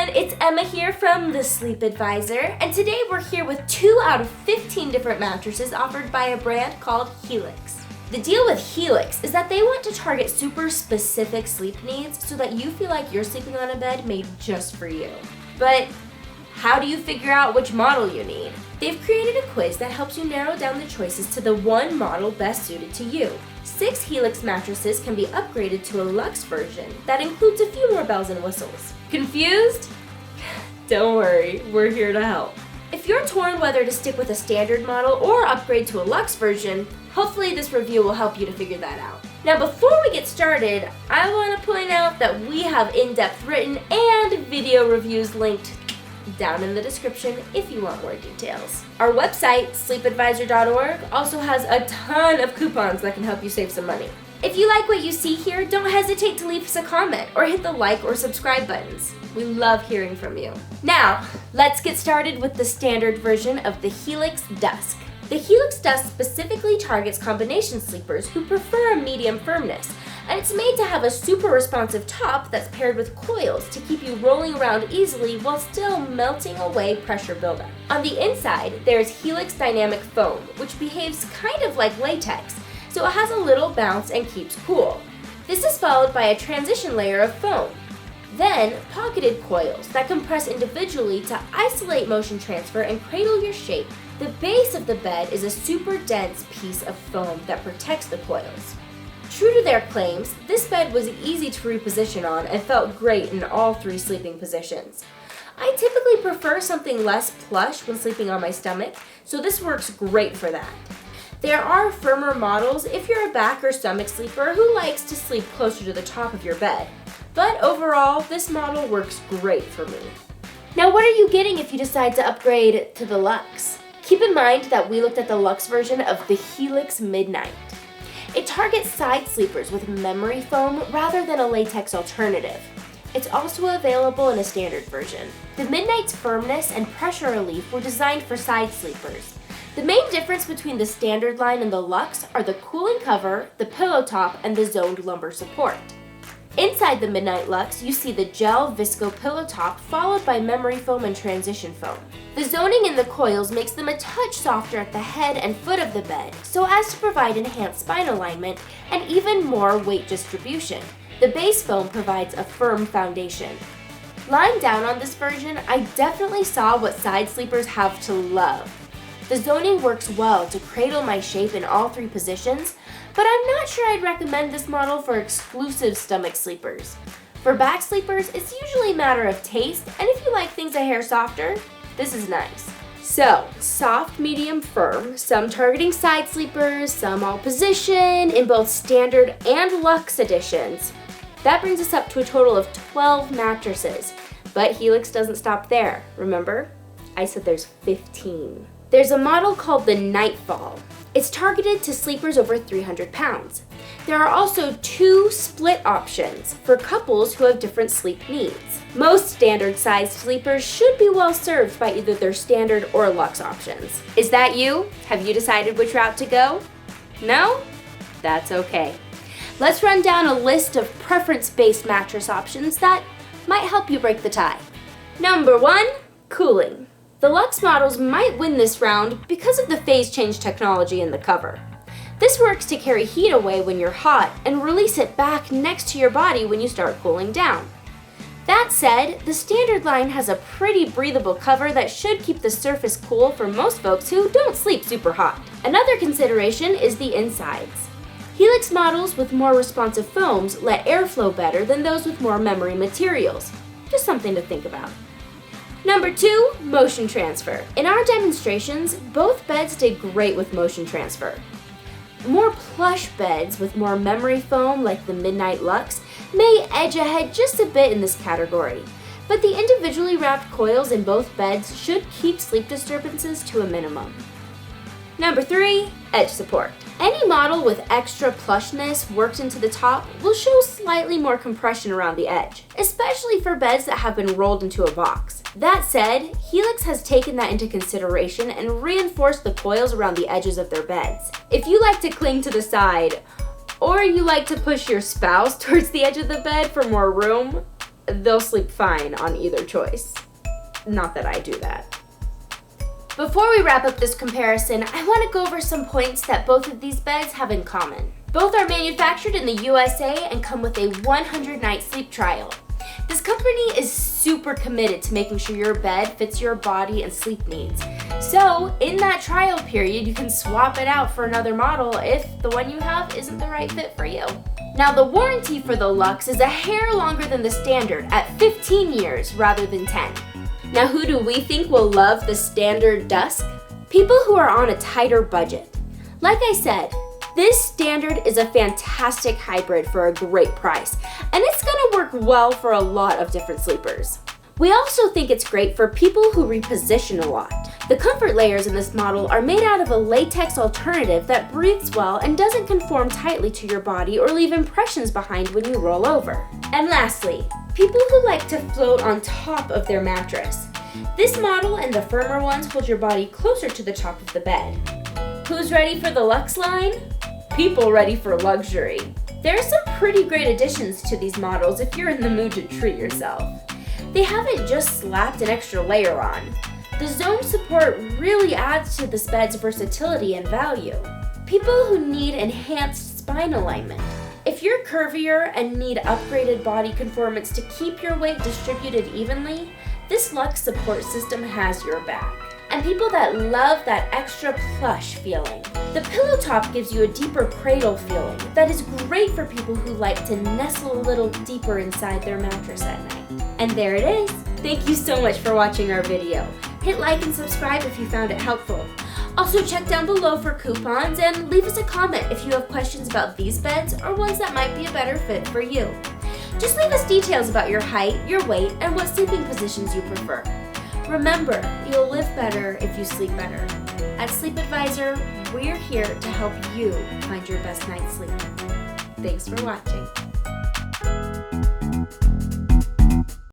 everyone, it's Emma here from the Sleep Advisor, and today we're here with 2 out of 15 different mattresses offered by a brand called Helix. The deal with Helix is that they want to target super specific sleep needs so that you feel like you're sleeping on a bed made just for you. But how do you figure out which model you need? They've created a quiz that helps you narrow down the choices to the one model best suited to you. 6 Helix mattresses can be upgraded to a Luxe version that includes a few more bells and whistles. Confused? Don't worry, we're here to help. If you're torn whether to stick with a standard model or upgrade to a Luxe version, hopefully this review will help you to figure that out. Now before we get started, I want to point out that we have in-depth written and video reviews linked down in the description if you want more details. Our website, sleepadvisor.org, also has a ton of coupons that can help you save some money. If you like what you see here, don't hesitate to leave us a comment or hit the like or subscribe buttons. We love hearing from you. Now, let's get started with the standard version of the Helix Dusk. The Helix Dusk specifically targets combination sleepers who prefer a medium firmness, and it's made to have a super responsive top that's paired with coils to keep you rolling around easily while still melting away pressure buildup. On the inside, there's Helix Dynamic Foam, which behaves kind of like latex, so it has a little bounce and keeps cool. This is followed by a transition layer of foam. Then, pocketed coils that compress individually to isolate motion transfer and cradle your shape. The base of the bed is a super dense piece of foam that protects the coils. True to their claims, this bed was easy to reposition on and felt great in all 3 sleeping positions. I typically prefer something less plush when sleeping on my stomach, so this works great for that. There are firmer models if you're a back or stomach sleeper who likes to sleep closer to the top of your bed. But overall, this model works great for me. Now what are you getting if you decide to upgrade to the Luxe? Keep in mind that we looked at the Luxe version of the Helix Midnight. It targets side sleepers with memory foam rather than a latex alternative. It's also available in a standard version. The Midnight's firmness and pressure relief were designed for side sleepers. The main difference between the standard line and the Luxe are the cooling cover, the pillow top, and the zoned lumbar support. Inside the Midnight Luxe, you see the gel visco pillow top followed by memory foam and transition foam. The zoning in the coils makes them a touch softer at the head and foot of the bed, so as to provide enhanced spine alignment and even more weight distribution. The base foam provides a firm foundation. Lying down on this version, I definitely saw what side sleepers have to love. The zoning works well to cradle my shape in all 3 positions, but I'm not sure I'd recommend this model for exclusive stomach sleepers. For back sleepers, it's usually a matter of taste, and if you like things a hair softer, this is nice. So, soft, medium, firm, some targeting side sleepers, some all position, in both standard and Luxe editions. That brings us up to a total of 12 mattresses, but Helix doesn't stop there, remember? I said there's 15. There's a model called the Nightfall. It's targeted to sleepers over 300 pounds. There are also 2 split options for couples who have different sleep needs. Most standard-sized sleepers should be well served by either their standard or Luxe options. Is that you? Have you decided which route to go? No? That's okay. Let's run down a list of preference-based mattress options that might help you break the tie. Number 1, cooling. The Luxe models might win this round because of the phase change technology in the cover. This works to carry heat away when you're hot and release it back next to your body when you start cooling down. That said, the standard line has a pretty breathable cover that should keep the surface cool for most folks who don't sleep super hot. Another consideration is the insides. Helix models with more responsive foams let airflow better than those with more memory materials. Just something to think about. Number 2, motion transfer. In our demonstrations, both beds did great with motion transfer. More plush beds with more memory foam like the Midnight Luxe may edge ahead just a bit in this category, but the individually wrapped coils in both beds should keep sleep disturbances to a minimum. Number 3, edge support. Any model with extra plushness worked into the top will show slightly more compression around the edge, especially for beds that have been rolled into a box. That said, Helix has taken that into consideration and reinforced the coils around the edges of their beds. If you like to cling to the side, or you like to push your spouse towards the edge of the bed for more room, they'll sleep fine on either choice. Not that I do that. Before we wrap up this comparison, I want to go over some points that both of these beds have in common. Both are manufactured in the USA and come with a 100-night sleep trial. This company is super committed to making sure your bed fits your body and sleep needs. So, in that trial period, you can swap it out for another model if the one you have isn't the right fit for you. Now, the warranty for the Luxe is a hair longer than the standard at 15 years rather than 10. Now, who do we think will love the standard Dusk? People who are on a tighter budget. Like I said, this standard is a fantastic hybrid for a great price, and it's gonna work well for a lot of different sleepers. We also think it's great for people who reposition a lot. The comfort layers in this model are made out of a latex alternative that breathes well and doesn't conform tightly to your body or leave impressions behind when you roll over. And lastly, people who like to float on top of their mattress. This model and the firmer ones hold your body closer to the top of the bed. Who's ready for the Luxe line? People ready for luxury. There are some pretty great additions to these models if you're in the mood to treat yourself. They haven't just slapped an extra layer on. The zone support really adds to this bed's versatility and value. People who need enhanced spine alignment. If you're curvier and need upgraded body conformance to keep your weight distributed evenly, this Luxe support system has your back. And people that love that extra plush feeling. The pillow top gives you a deeper cradle feeling that is great for people who like to nestle a little deeper inside their mattress at night. And there it is. Thank you so much for watching our video. Hit like and subscribe if you found it helpful. Also check down below for coupons and leave us a comment if you have questions about these beds or ones that might be a better fit for you. Just leave us details about your height, your weight, and what sleeping positions you prefer. Remember, you'll live better if you sleep better. At Sleep Advisor, we're here to help you find your best night's sleep. Thanks for watching.